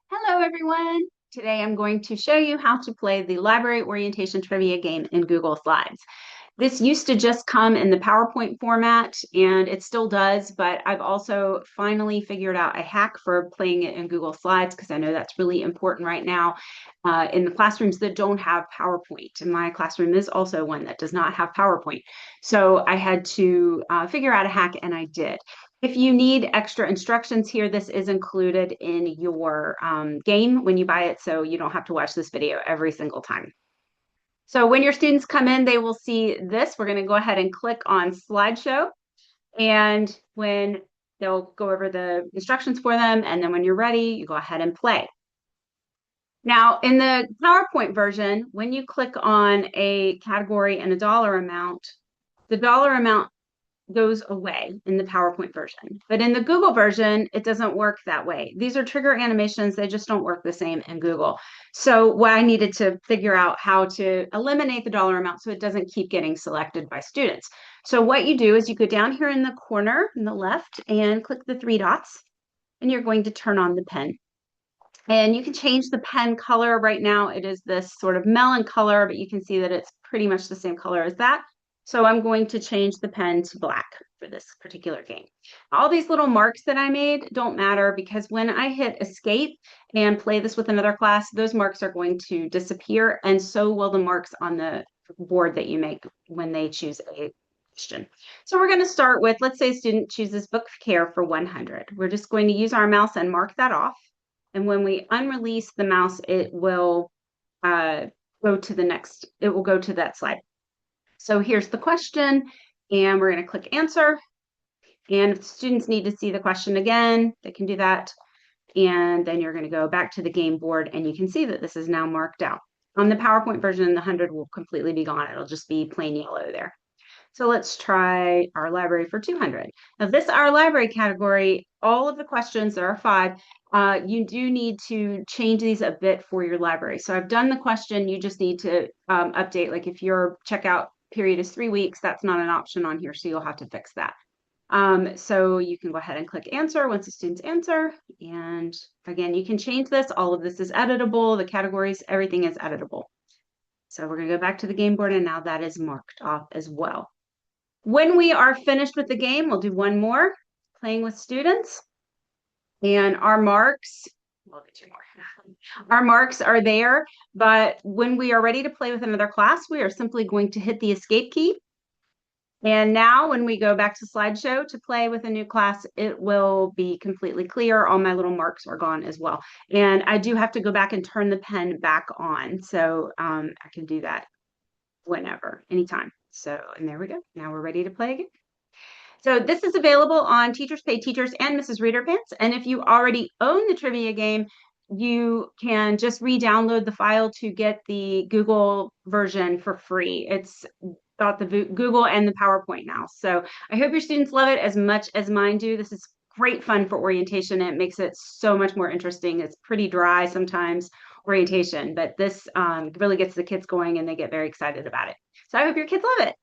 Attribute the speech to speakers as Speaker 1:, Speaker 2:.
Speaker 1: Hello, everyone. Today I'm going to show you how to play the library orientation trivia game in Google Slides. This used to just come in the PowerPoint format, and it still does, but I've also finally figured out a hack for playing it in Google Slides because I know that's really important right now in the classrooms that don't have PowerPoint. And my classroom is also one that does not have PowerPoint. So I had to figure out a hack, and I did. If you need extra instructions here, this is included in your game when you buy it, so you don't have to watch this video every single time. So when your students come in, they will see this. We're going to go ahead and click on slideshow. And when they'll go over the instructions for them, and then when you're ready, you go ahead and play. Now, in the PowerPoint version, when you click on a category and a dollar amount, the dollar amount goes away in the PowerPoint version. But in the Google version, it doesn't work that way. These are trigger animations. They just don't work the same in Google. So what I needed to figure out how to eliminate the dollar amount so it doesn't keep getting selected by students. So what you do is you go down here in the corner in the left and click the three dots, and you're going to turn on the pen. And you can change the pen color. Right now, it is this sort of melon color, but you can see that it's pretty much the same color as that. So I'm going to change the pen to black for this particular game. All these little marks that I made don't matter because when I hit escape and play this with another class, those marks are going to disappear, and so will the marks on the board that you make when they choose a question. So we're going to start with, let's say a student chooses book care for 100. We're just going to use our mouse and mark that off. And when we unrelease the mouse, it will go to the next, it will go to that slide. So here's the question, and we're going to click answer. And if students need to see the question again, they can do that. And then you're going to go back to the game board, and you can see that this is now marked out. On the PowerPoint version, the 100 will completely be gone. It'll just be plain yellow there. So let's try our library for 200. Now this our library category, all of the questions, there are 5, you do need to change these a bit for your library. So I've done the question, you just need to update, like if your checkout period is 3 weeks, that's not an option on here, so you'll have to fix that. So you can go ahead and click answer once the students answer. And again, you can change this. All of this is editable, the categories, everything is editable. So we're gonna go back to the game board, and now that is marked off as well. When we are finished with the game, we'll do one more, playing with students. And our marks, we'll get 2 more. Our marks are there, but when we are ready to play with another class, we are simply going to hit the escape key. And now when we go back to slideshow to play with a new class, it will be completely clear. All my little marks are gone as well. And I do have to go back and turn the pen back on. So I can do that whenever, anytime. So, and there we go. Now we're ready to play again. So this is available on Teachers Pay Teachers and Mrs. Reader Pants. And if you already own the trivia game, you can just re-download the file to get the Google version for free. It's got the Google and the PowerPoint now. So I hope your students love it as much as mine do. This is great fun for orientation. It makes it so much more interesting. It's pretty dry sometimes, orientation, but this really gets the kids going and they get very excited about it. So I hope your kids love it.